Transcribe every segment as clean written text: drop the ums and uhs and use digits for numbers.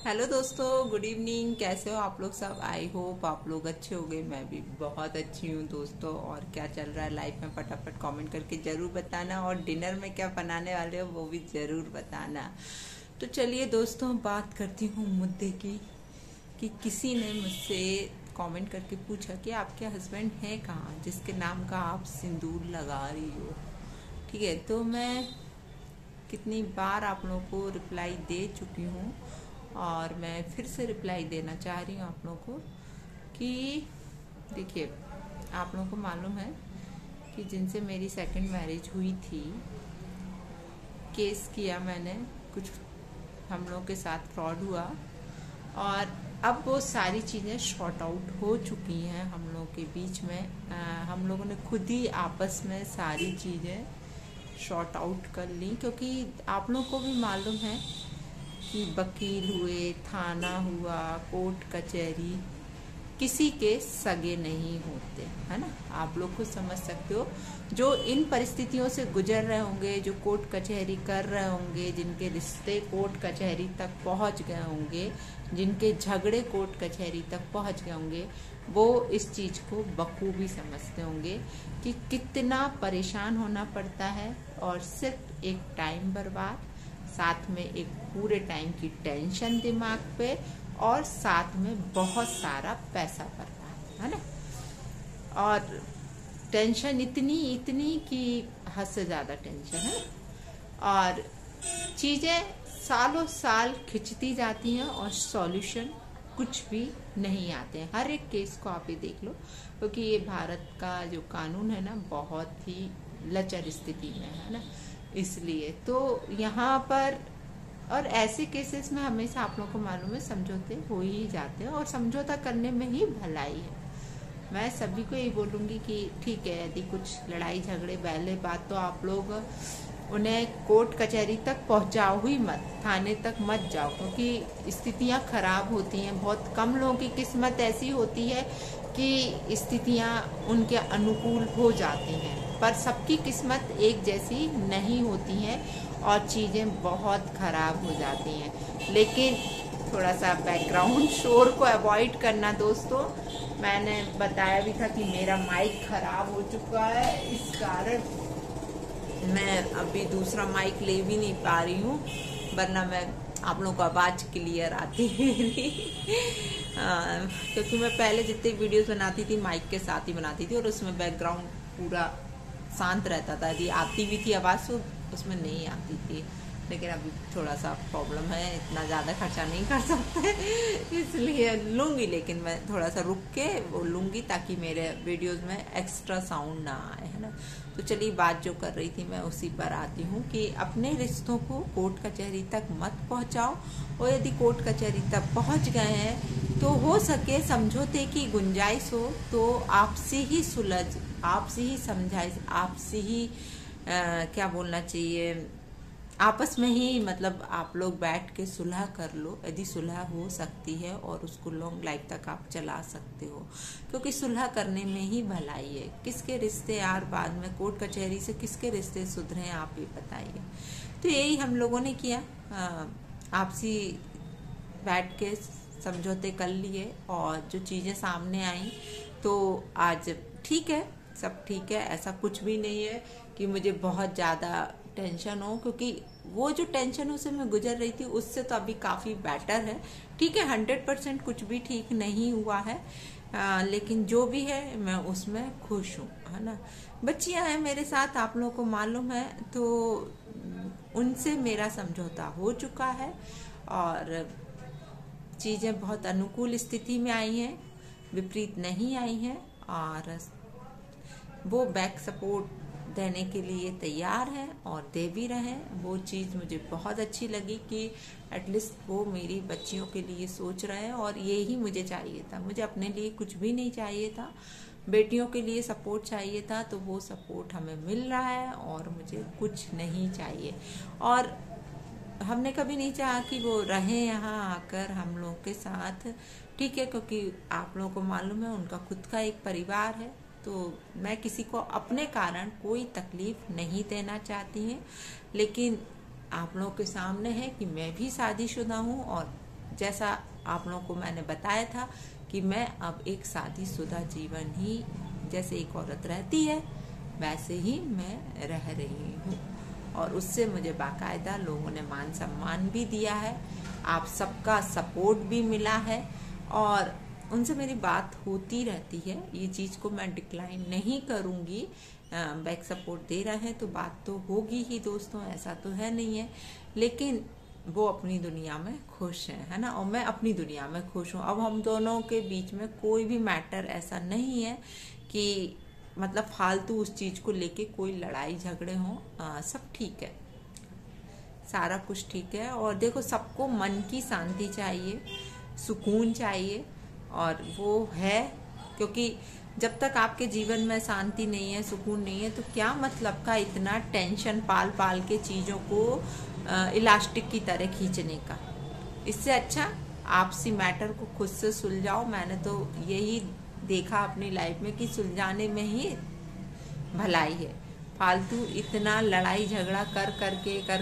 Hello दोस्तों, good evening. कैसे हो आप लोग सब? आई होप आप लोग अच्छे हो गए। मैं भी बहुत अच्छी हूँ दोस्तों। और क्या चल रहा है लाइफ में, फटाफट कमेंट करके जरूर बताना। और डिनर में क्या बनाने वाले हो वो भी जरूर बताना। तो चलिए दोस्तों, बात करती हूँ मुद्दे की। कि किसी ने मुझसे कमेंट करके पूछा कि आपके हस्बैंड हैं कहाँ जिसके नाम का आप सिंदूर लगा रही हो। ठीक है, तो मैं कितनी बार आप लोगों को रिप्लाई दे चुकी हूँ और मैं फिर से रिप्लाई देना चाह रही हूँ आप लोगों को कि देखिए, आप लोगों को मालूम है कि जिनसे मेरी सेकंड मैरिज हुई थी, केस किया मैंने, कुछ हम लोगों के साथ फ्रॉड हुआ और अब वो सारी चीज़ें शॉर्ट आउट हो चुकी हैं हम लोगों के बीच में। हम लोगों ने खुद ही आपस में सारी चीज़ें शॉर्ट आउट कर ली, क्योंकि आप लोगों को भी मालूम है कि वकील हुए, थाना हुआ, कोर्ट कचहरी किसी के सगे नहीं होते, है ना। आप लोग खुद समझ सकते हो। जो इन परिस्थितियों से गुजर रहे होंगे, जो कोर्ट कचहरी कर रहे होंगे, जिनके रिश्ते कोर्ट कचहरी तक पहुंच गए होंगे, जिनके झगड़े कोर्ट कचहरी तक पहुंच गए होंगे, वो इस चीज को बखूबी समझते होंगे कि कितना परेशान होना पड़ता है और सिर्फ एक टाइम बर्बाद, साथ में एक पूरे टाइम की टेंशन दिमाग पे, और साथ में बहुत सारा पैसा बर्बाद, है ना। और टेंशन इतनी इतनी कि हद से ज्यादा टेंशन है। और चीजें सालों साल खिंचती जाती हैं और सॉल्यूशन कुछ भी नहीं आते हैं। हर एक केस को आप ही देख लो, क्योंकि ये भारत का जो कानून है ना, बहुत ही लचर स्थिति में है ना। इसलिए तो यहाँ पर, और ऐसे केसेस में हमेशा आप लोगों को मालूम है समझौते हो ही जाते हैं, और समझौता करने में ही भलाई है। मैं सभी को यही बोलूंगी कि ठीक है, यदि कुछ लड़ाई झगड़े, पहले बात तो आप लोग उन्हें कोर्ट कचहरी तक पहुंचाओ ही मत, थाने तक मत जाओ, क्योंकि स्थितियां खराब होती हैं। बहुत कम लोगों की किस्मत ऐसी होती है कि स्थितियां उनके अनुकूल हो जाती हैं, पर सबकी किस्मत एक जैसी नहीं होती है और चीज़ें बहुत खराब हो जाती हैं। लेकिन थोड़ा सा बैकग्राउंड शोर को अवॉइड करना दोस्तों। मैंने बताया भी था कि मेरा माइक खराब हो चुका है, इस कारण मैं अभी दूसरा माइक ले भी नहीं पा रही हूँ, वरना मैं आप लोगों को आवाज़ क्लियर आती मेरी। क्योंकि मैं पहले जितनी वीडियोस बनाती थी माइक के साथ ही बनाती थी, और उसमें बैकग्राउंड पूरा शांत रहता था। यदि आती भी थी आवाज़ तो उसमें नहीं आती थी। लेकिन अभी थोड़ा सा प्रॉब्लम है, इतना ज़्यादा खर्चा नहीं कर सकते, इसलिए लूँगी। लेकिन मैं थोड़ा सा रुक के वो लूँगी ताकि मेरे वीडियोस में एक्स्ट्रा साउंड ना आए, है ना। तो चलिए, बात जो कर रही थी मैं उसी पर आती हूँ कि अपने रिश्तों को कोर्ट कचहरी तक मत पहुँचाओ, और यदि कोर्ट कचहरी तक पहुँच गए हैं तो हो सके समझौते की गुंजाइश हो तो आपसे ही सुलझ, आपसे ही समझाइश, आपसे ही क्या बोलना चाहिए, आपस में ही मतलब आप लोग बैठ के सुलह कर लो, यदि सुलह हो सकती है, और उसको लॉन्ग लाइफ तक आप चला सकते हो, क्योंकि सुलह करने में ही भलाई है। किसके रिश्ते यार बाद में कोर्ट कचहरी से किसके रिश्ते सुधरे, आप ही बताइए। तो यही हम लोगों ने किया, आपसी बैठ के समझौते कर लिए, और जो चीजें सामने आई तो आज ठीक है, सब ठीक है। ऐसा कुछ भी नहीं है कि मुझे बहुत ज्यादा टेंशन हो, क्योंकि वो जो टेंशनों से मैं गुजर रही थी उससे तो अभी काफी बेटर है। ठीक है, 100% कुछ भी ठीक नहीं हुआ है, लेकिन जो भी है मैं उसमें खुश हूँ, है ना। बच्चियां हैं मेरे साथ, आप लोगों को मालूम है, तो उनसे मेरा समझौता हो चुका है और चीजें बहुत अनुकूल स्थिति में आई हैं, विपरीत नहीं आई हैं, और वो बैक सपोर्ट देने के लिए तैयार है और दे भी रहे। वो चीज़ मुझे बहुत अच्छी लगी कि एटलीस्ट वो मेरी बच्चियों के लिए सोच रहे हैं, और ये ही मुझे चाहिए था। मुझे अपने लिए कुछ भी नहीं चाहिए था, बेटियों के लिए सपोर्ट चाहिए था, तो वो सपोर्ट हमें मिल रहा है और मुझे कुछ नहीं चाहिए। और हमने कभी नहीं चाहा कि वो रहे यहाँ आकर हम लोगों के साथ, ठीक है, क्योंकि आप लोगों को मालूम है उनका खुद का एक परिवार है, तो मैं किसी को अपने कारण कोई तकलीफ नहीं देना चाहती है। लेकिन आप लोगों के सामने है कि मैं भी शादीशुदा हूँ और जैसा आप लोगों को मैंने बताया था कि मैं अब एक शादीशुदा जीवन ही जैसे एक औरत रहती है वैसे ही मैं रह रही हूँ, और उससे मुझे बाकायदा लोगों ने मान सम्मान भी दिया है, आप सबका सपोर्ट भी मिला है, और उनसे मेरी बात होती रहती है। ये चीज़ को मैं डिक्लाइन नहीं करूँगी, बैक सपोर्ट दे रहे हैं तो बात तो होगी ही दोस्तों, ऐसा तो है नहीं है। लेकिन वो अपनी दुनिया में खुश है ना, और मैं अपनी दुनिया में खुश हूँ। अब हम दोनों के बीच में कोई भी मैटर ऐसा नहीं है कि मतलब फालतू उस चीज को लेके कोई लड़ाई झगड़े हों। सब ठीक है, सारा कुछ ठीक है। और देखो, सबको मन की शांति चाहिए, सुकून चाहिए, और वो है, क्योंकि जब तक आपके जीवन में शांति नहीं है, सुकून नहीं है, तो क्या मतलब का इतना टेंशन पाल पाल के चीजों को इलास्टिक की तरह खींचने का। इससे अच्छा आपसी मैटर को खुद से सुलझाओ। मैंने तो यही देखा अपनी लाइफ में कि सुलझाने में ही भलाई है। फालतू इतना लड़ाई झगड़ा कर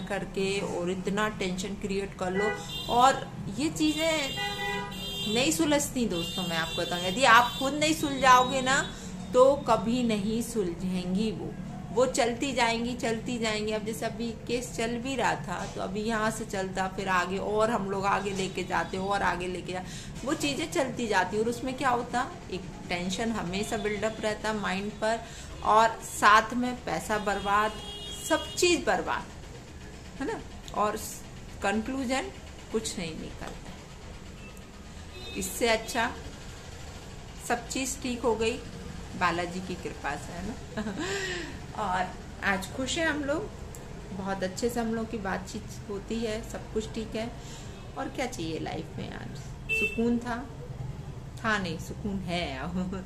करके और इतना टेंशन क्रिएट कर लो, और ये चीजें नहीं सुलझती दोस्तों। मैं आपको बताऊंगी, यदि आप खुद नहीं सुलझाओगे ना तो कभी नहीं सुलझेंगी वो चलती जाएंगी। अब जैसे अभी केस चल भी रहा था, तो अभी यहाँ से चलता, फिर आगे और हम लोग आगे लेके जाते और आगे लेके जा, वो चीजें चलती जाती, और उसमें क्या होता, एक टेंशन हमेशा बिल्डअप रहता माइंड पर, और साथ में पैसा बर्बाद, सब चीज बर्बाद, है ना, और कंक्लूजन कुछ नहीं निकलता। इससे अच्छा सब चीज ठीक हो गई बालाजी की कृपा से, है ना। और आज खुश है हम लोग, बहुत अच्छे से हम लोग की बातचीत होती है, सब कुछ ठीक है। और क्या चाहिए लाइफ में, आज सुकून था नहीं, सुकून है अब।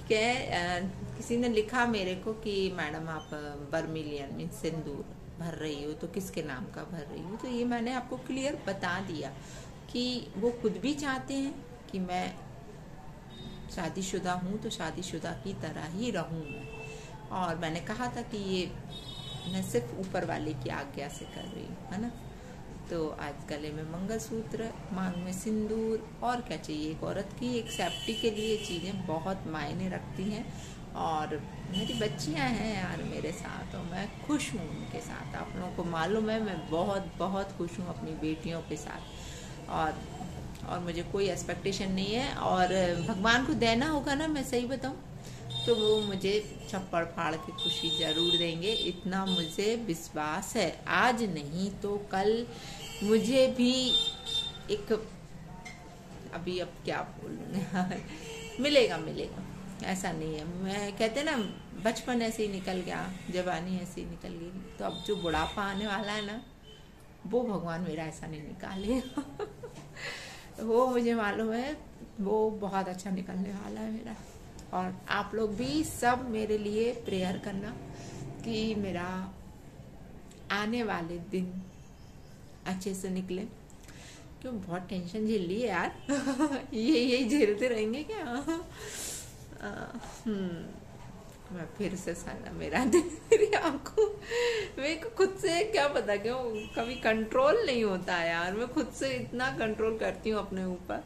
किसी ने लिखा मेरे को कि मैडम आप बर्मिलियन में सिंदूर भर रही हो, तो किसके नाम का भर रही हो। तो ये मैंने आपको क्लियर बता दिया कि वो खुद भी चाहते हैं कि मैं शादीशुदा हूँ तो शादीशुदा की तरह ही रहूँ मैं। और मैंने कहा था कि ये मैं सिर्फ ऊपर वाले की आज्ञा से कर रही हूँ, है ना। तो आज गले में मंगलसूत्र, मांग में सिंदूर, और क्या चाहिए। एक औरत की एक सेफ्टी के लिए चीज़ें बहुत मायने रखती हैं। और मेरी बच्चियां हैं यार मेरे साथ, और मैं खुश हूँ उनके साथ। आप लोगों को मालूम है मैं बहुत बहुत खुश हूँ अपनी बेटियों के साथ, और मुझे कोई एक्सपेक्टेशन नहीं है। और भगवान को देना होगा ना, मैं सही बताऊँ तो वो मुझे छप्पड़ फाड़ के खुशी जरूर देंगे, इतना मुझे विश्वास है। आज नहीं तो कल मुझे भी एक, अभी अब क्या बोलूँ मिलेगा, ऐसा नहीं है। मैं कहते ना, बचपन ऐसे ही निकल गया, जवानी ऐसे ही निकल गई, तो अब जो बुढ़ापा आने वाला है ना, वो भगवान मेरा ऐसा नहीं निकालेगा वो मुझे मालूम है, वो बहुत अच्छा निकलने वाला है मेरा। और आप लोग भी सब मेरे लिए प्रेयर करना कि मेरा आने वाले दिन अच्छे से निकले। क्यों, बहुत टेंशन झेल ली है यार यही झेलते रहेंगे क्या। मैं फिर से साला मेरा दिन, मेरी आंखों, मेरे को खुद से क्या पता क्यों कभी कंट्रोल नहीं होता यार। मैं खुद से इतना कंट्रोल करती हूँ अपने ऊपर,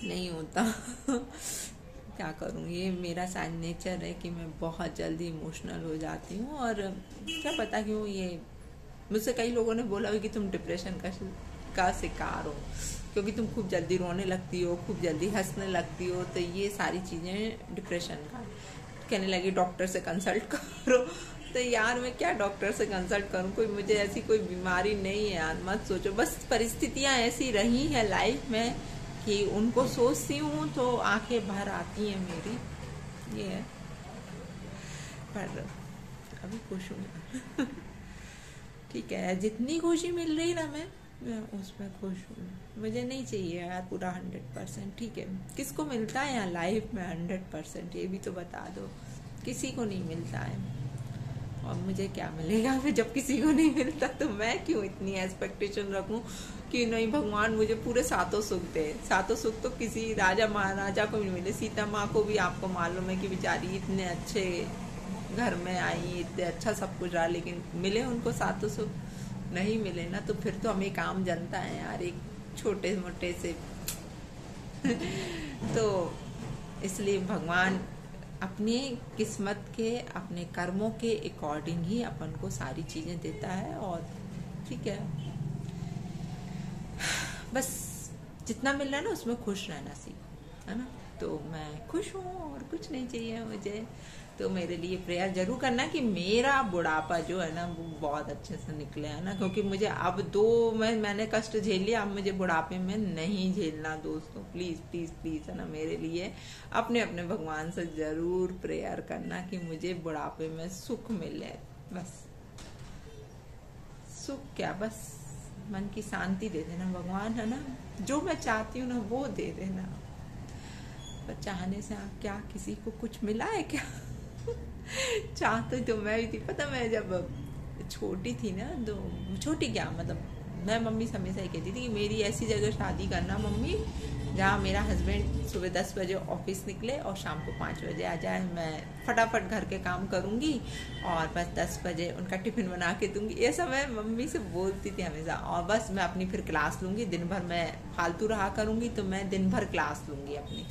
नहीं होता क्या करूँ, ये मेरा शायद नेचर है कि मैं बहुत जल्दी इमोशनल हो जाती हूँ। और क्या पता क्यों, ये मुझसे कई लोगों ने बोला कि तुम डिप्रेशन का शिकार हो, क्योंकि तुम खूब जल्दी रोने लगती हो, खूब जल्दी हंसने लगती हो, तो ये सारी चीज़ें डिप्रेशन का। कहने लगी डॉक्टर से कंसल्ट करो, तो यार मैं क्या डॉक्टर से कंसल्ट करूं, कोई मुझे ऐसी कोई बीमारी नहीं है यार, मत सोचो। बस परिस्थितियां ऐसी रही है लाइफ में कि उनको सोचती हूँ तो आंखें भर आती हैं मेरी, ये है। पर अभी खुश हूँ ठीक है, जितनी खुशी मिल रही ना मैं उसमें खुश हूँ। मुझे नहीं चाहिए यार पूरा 100%, ठीक है। किसको मिलता है यहाँ लाइफ में 100%, ये भी तो बता दो। किसी को नहीं मिलता है, और मुझे क्या मिलेगा फिर जब किसी को नहीं मिलता। तो मैं क्यों इतनी एक्सपेक्टेशन रखूं कि नहीं भगवान मुझे पूरे सातों सुख दे। सातों सुख तो किसी राजा महाराजा को नहीं मिले। सीता माँ को भी आपको मालूम है कि बेचारी इतने अच्छे घर में आई, इतने अच्छा सब कुछ रहा, लेकिन मिले उनको सातों सुख नहीं मिले ना तो फिर तो हमें काम जनता है यार, एक छोटे मोटे से तो इसलिए भगवान अपनी किस्मत के, अपने कर्मों के अकॉर्डिंग ही अपन को सारी चीजें देता है। और ठीक है, बस जितना मिल रहा है ना उसमें खुश रहना सीखो, है ना। तो मैं खुश हूँ और कुछ नहीं चाहिए मुझे। तो मेरे लिए प्रेयर जरूर करना कि मेरा बुढ़ापा जो है ना वो बहुत अच्छे से निकले, है ना। क्योंकि मुझे अब मैंने कष्ट झेल लिया, अब मुझे बुढ़ापे में नहीं झेलना दोस्तों। प्लीज प्लीज प्लीज, है ना, मेरे लिए अपने अपने भगवान से जरूर प्रेयर करना कि मुझे बुढ़ापे में सुख मिले। बस सुख क्या, बस मन की शांति दे देना भगवान, है ना। जो मैं चाहती हूँ ना वो दे देना। पर चाहने से क्या किसी को कुछ मिला है क्या? चाहती तो मैं भी थी। पता, मैं जब छोटी थी ना, तो छोटी क्या मतलब, मैं मम्मी से हमेशा ही कहती थी कि मेरी ऐसी जगह शादी करना मम्मी जहाँ मेरा हस्बैंड सुबह 10 बजे ऑफिस निकले और शाम को 5 बजे आ जाए। मैं फटाफट घर के काम करूँगी और बस 10 बजे उनका टिफिन बना के दूंगी। ये सब मैं मम्मी से बोलती थी हमेशा। और बस मैं अपनी फिर क्लास लूँगी, दिन भर मैं फालतू रहा करूँगी तो मैं दिन भर क्लास लूँगी अपनी।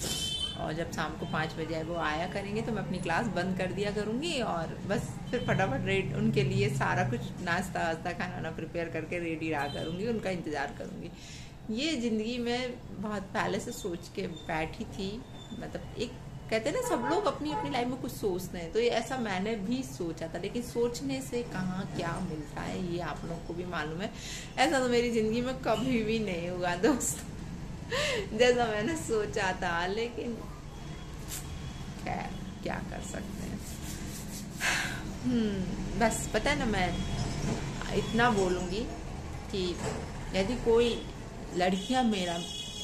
और जब शाम को 5 बजे वो आया करेंगे तो मैं अपनी क्लास बंद कर दिया करूँगी और बस फिर फटाफट रेडी उनके लिए सारा कुछ नाश्ता वास्ता खाना प्रिपेयर करके रेडी रहा करूँगी, उनका इंतज़ार करूँगी। ये ज़िंदगी में बहुत पहले से सोच के बैठी थी। मतलब एक कहते हैं ना, सब लोग अपनी अपनी लाइफ में कुछ सोचते हैं, तो ये ऐसा मैंने भी सोचा था। लेकिन सोचने से कहाँ क्या मिलता है ये आप लोग को भी मालूम है। ऐसा तो मेरी ज़िंदगी में कभी भी नहीं हुआ दोस्तों जैसा मैंने सोचा था। लेकिन खैर क्या कर सकते हैं। बस पता है ना, मैं इतना बोलूँगी कि यदि कोई लड़कियां मेरा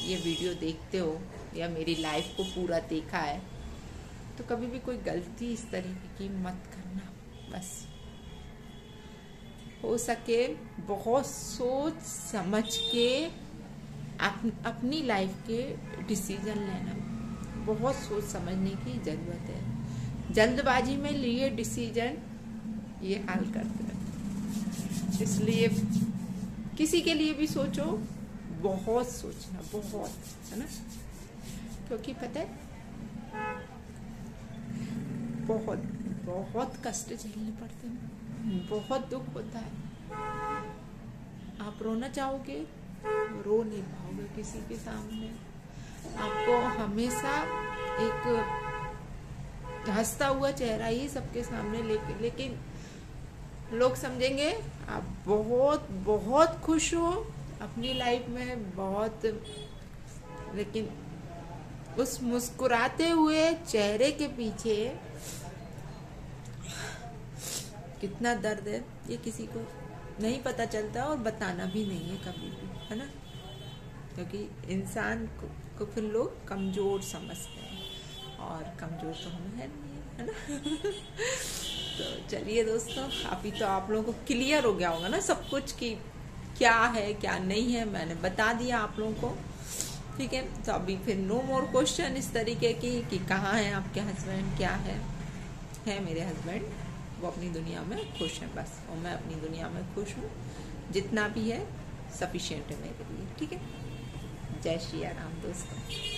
ये वीडियो देखते हो या मेरी लाइफ को पूरा देखा है तो कभी भी कोई गलती इस तरीके की मत करना। बस हो सके बहुत सोच समझ के अपनी लाइफ के डिसीजन लेना। बहुत सोच समझने की जरूरत है। जल्दबाजी में लिए डिसीजन ये हाल करते हैं। इसलिए किसी के लिए भी सोचो, बहुत सोचना, बहुत, है ना। क्योंकि पता है बहुत बहुत कष्ट झेलने पड़ते हैं, बहुत दुख होता है। आप रोना चाहोगे, रो नहीं पाओगे किसी के सामने। आपको हमेशा एक हंसता हुआ चेहरा ही सबके सामने लेकिन लोग समझेंगे आप बहुत बहुत खुश हो अपनी लाइफ में बहुत। लेकिन उस मुस्कुराते हुए चेहरे के पीछे कितना दर्द है ये किसी को नहीं पता चलता और बताना भी नहीं है कभी भी, है ना। क्योंकि इंसान को फिर लोग कमजोर समझते हैं और कमजोर तो हम है नहीं, है ना। तो चलिए दोस्तों, अभी तो आप लोगों को क्लियर हो गया होगा ना सब कुछ कि क्या है क्या नहीं है। मैंने बता दिया आप लोगों को, ठीक है। तो अभी फिर नो मोर क्वेश्चन इस तरीके की कि कहाँ हैं आपके हस्बैंड, क्या है मेरे हस्बैंड, वो अपनी दुनिया में खुश हैं बस, और मैं अपनी दुनिया में खुश हूँ। जितना भी है सफिशिएंट है मेरे लिए, ठीक है। जय श्री राम दोस्तों।